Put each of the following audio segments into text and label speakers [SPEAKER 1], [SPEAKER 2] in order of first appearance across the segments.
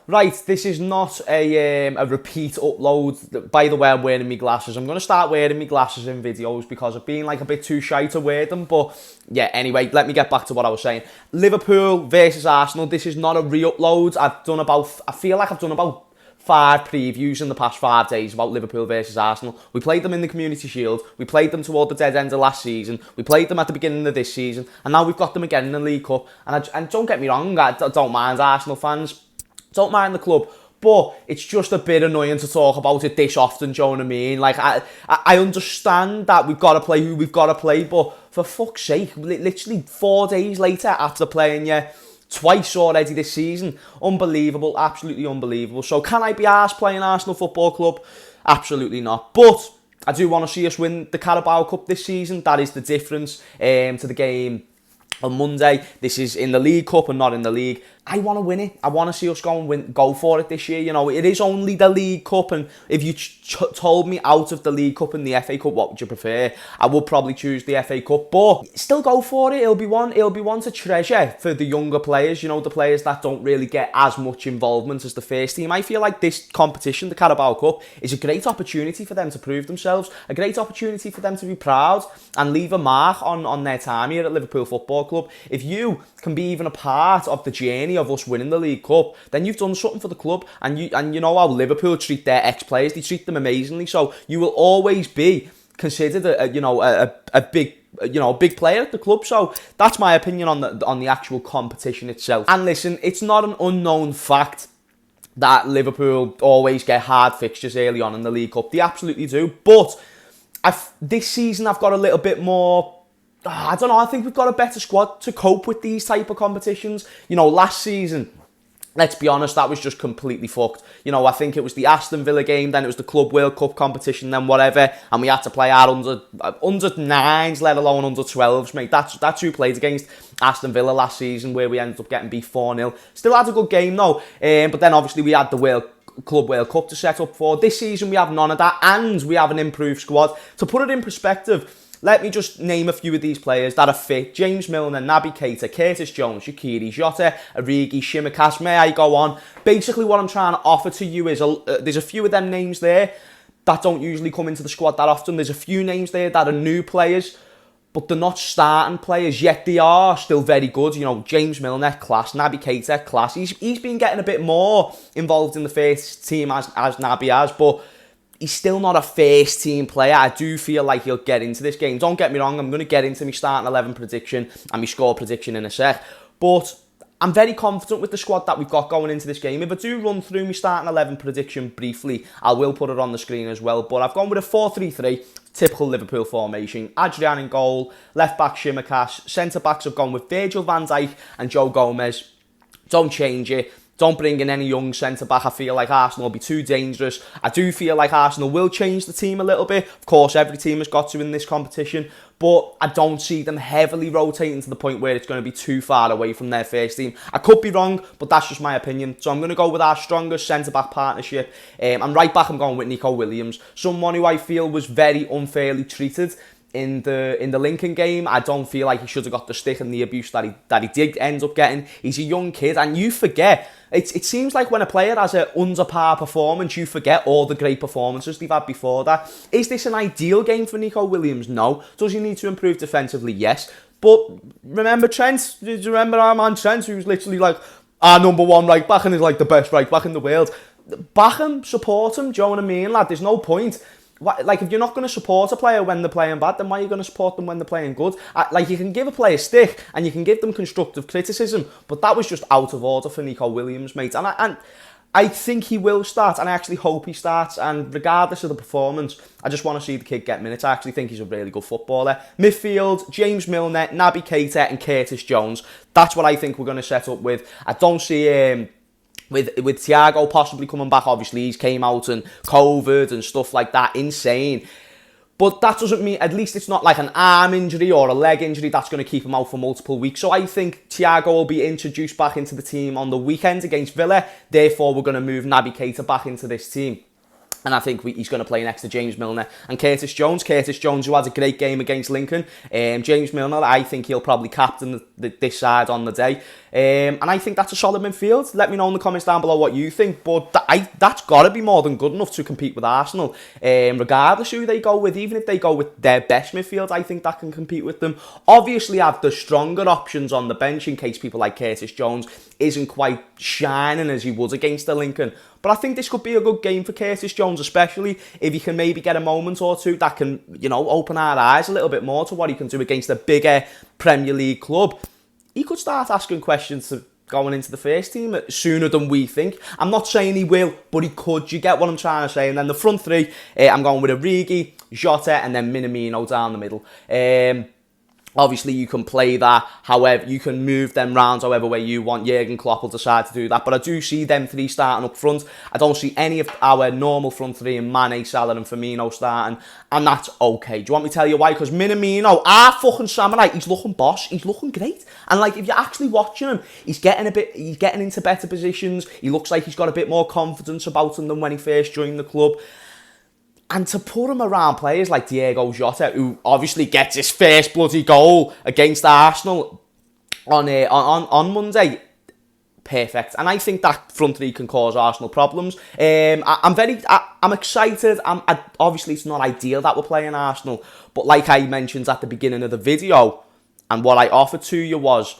[SPEAKER 1] Right, this is not a repeat upload. By the way, I'm wearing my glasses. I'm going to start wearing my glasses in videos because I've been like a bit too shy to wear them. But yeah, anyway, let me get back to what I was saying. Liverpool versus Arsenal. This is not a re-upload. I feel like I've done about 5 previews in the past 5 days about Liverpool versus Arsenal. We played them in the Community Shield. We played them toward the dead end of last season. We played them at the beginning of this season. And now we've got them again in the League Cup. And don't get me wrong, I don't mind Arsenal fans. Don't mind the club. But it's just a bit annoying to talk about it this often, do you know what I mean? Like, I understand that we've got to play who we've got to play, but for fuck's sake, literally 4 days later after playing you twice already this season. Unbelievable, absolutely unbelievable. So can I be arsed playing Arsenal Football Club? Absolutely not. But I do want to see us win the Carabao Cup this season. That is the difference to the game on Monday. This is in the League Cup and not in the league. I want to win it. I want to see us go for it this year. You know, it is only the League Cup, and if you told me out of the League Cup and the FA Cup, what would you prefer? I would probably choose the FA Cup, but still go for it. It'll be one to treasure for the younger players. You know, the players that don't really get as much involvement as the first team. I feel like this competition, the Carabao Cup, is a great opportunity for them to prove themselves. A great opportunity for them to be proud and leave a mark on their time here at Liverpool Football Club. If you can be even a part of the journey of us winning the League Cup, then you've done something for the club. And you know how Liverpool treat their ex-players. They treat them amazingly. So you will always be considered a big player at the club. So that's my opinion on the actual competition itself. And listen, it's not an unknown fact that Liverpool always get hard fixtures early on in the League Cup. They absolutely do. But this season I've got a little bit more, I don't know, I think we've got a better squad to cope with these type of competitions. You know, last season, let's be honest, that was just completely fucked. You know, I think it was the Aston Villa game, then it was the Club World Cup competition, then whatever, and we had to play our under 9s, let alone under 12s, mate. That's who played against Aston Villa last season, where we ended up getting beat 4-0. Still had a good game though, but then obviously we had the Club World Cup to set up for. This season we have none of that, and we have an improved squad. To put it in perspective, let me just name a few of these players that are fit. James Milner, Naby Keita, Curtis Jones, Shaqiri, Jota, Origi, Shimikas. May I go on? Basically what I'm trying to offer to you is there's a few of them names there that don't usually come into the squad that often. There's a few names there that are new players, but they're not starting players, yet they are still very good. You know, James Milner, class. Naby Keita, class. He's been getting a bit more involved in the first team as Naby has, but he's still not a first team player. I do feel like he'll get into this game. Don't get me wrong, I'm going to get into my starting 11 prediction and my score prediction in a sec. But I'm very confident with the squad that we've got going into this game. If I do run through my starting 11 prediction briefly, I will put it on the screen as well. But I've gone with a 4-3-3, typical Liverpool formation. Adrian in goal, left back Shimikas, centre backs I've gone with Virgil van Dijk and Joe Gomez. Don't change it. Don't bring in any young centre-back. I feel like Arsenal will be too dangerous. I do feel like Arsenal will change the team a little bit. Of course, every team has got to in this competition. But I don't see them heavily rotating to the point where it's going to be too far away from their first team. I could be wrong, but that's just my opinion. So I'm going to go with our strongest centre-back partnership. And right back, I'm going with Nico Williams. Someone who I feel was very unfairly treated in the Lincoln game. I don't feel like he should have got the stick and the abuse that he did end up getting. He's a young kid, and you forget. It seems like when a player has an under par performance, you forget all the great performances they've had before that. Is this an ideal game for Nico Williams? No. Does he need to improve defensively? Yes. But remember Trent? Did you remember our man Trent, who's literally like our number one right back and is like the best right back in the world? Back him, support him, do you know what I mean, lad? There's no point. Like, if you're not going to support a player when they're playing bad, then why are you going to support them when they're playing good? Like, you can give a player stick and you can give them constructive criticism, but that was just out of order for Nico Williams, mate. And I think he will start, and I actually hope he starts. And regardless of the performance, I just want to see the kid get minutes. I actually think he's a really good footballer. Midfield, James Milner, Naby Keita and Curtis Jones. That's what I think we're going to set up with. I don't see with Thiago possibly coming back. Obviously he's came out and COVID and stuff like that, insane, but that doesn't mean, at least it's not like an arm injury or a leg injury that's going to keep him out for multiple weeks. So I think Thiago will be introduced back into the team on the weekend against Villa. Therefore we're going to move Naby Keita back into this team. And I think he's going to play next to James Milner and Curtis Jones. Curtis Jones, who had a great game against Lincoln. James Milner, I think he'll probably captain this side on the day. And I think that's a solid midfield. Let me know in the comments down below what you think. But that's got to be more than good enough to compete with Arsenal. Regardless who they go with, even if they go with their best midfield, I think that can compete with them. Obviously, have the stronger options on the bench in case people like Curtis Jones isn't quite shining as he was against the Lincoln. But I think this could be a good game for Curtis Jones, especially if he can maybe get a moment or two that can, open our eyes a little bit more to what he can do against a bigger Premier League club. He could start asking questions going into the first team sooner than we think. I'm not saying he will, but he could. You get what I'm trying to say? And then the front three, I'm going with Origi, Jota, and then Minamino down the middle. Obviously, you can play that however, you can move them round however way you want. Jurgen Klopp will decide to do that. But I do see them three starting up front. I don't see any of our normal front three in Mane, Salah and Firmino starting. And that's okay. Do you want me to tell you why? Because Minamino, our fucking samurai, he's looking boss. He's looking great. And like, if you're actually watching him, he's getting into better positions. He looks like he's got a bit more confidence about him than when he first joined the club. And to put him around players like Diego Jota, who obviously gets his first bloody goal against Arsenal on Monday, perfect. And I think that front three can cause Arsenal problems. I'm excited. Obviously, it's not ideal that we're playing Arsenal, but like I mentioned at the beginning of the video, and what I offered to you was,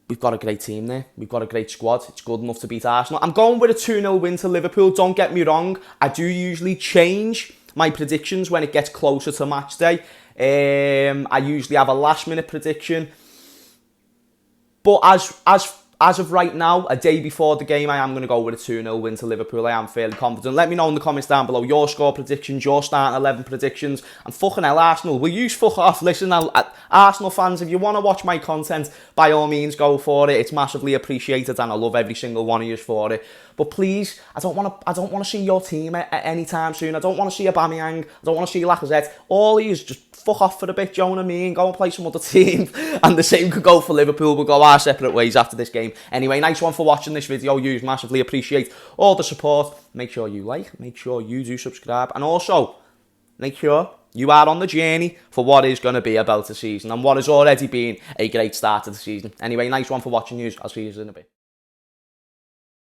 [SPEAKER 1] we've got a great team there. We've got a great squad. It's good enough to beat Arsenal. I'm going with a 2-0 win to Liverpool. Don't get me wrong. I do usually change my predictions when it gets closer to match day. I usually have a last-minute prediction. But as of right now, a day before the game, I am going to go with a 2-0 win to Liverpool. I am fairly confident. Let me know in the comments down below your score predictions, your starting 11 predictions. And fucking hell, Arsenal, will you fuck off? Listen, Arsenal fans, if you want to watch my content, by all means, go for it. It's massively appreciated, and I love every single one of you for it. But please, I don't want to see your team at any time soon. I don't want to see Aubameyang. I don't want to see Lacazette. All these, just fuck off for a bit, do you know what I mean? Go and play some other team. And the same could go for Liverpool. We'll go our separate ways after this game. Anyway, nice one for watching this video. You massively appreciate all the support. Make sure you like. Make sure you do subscribe. And also, make sure you are on the journey for what is going to be a belter season and what has already been a great start to the season. Anyway, nice one for watching. I'll see you in a bit.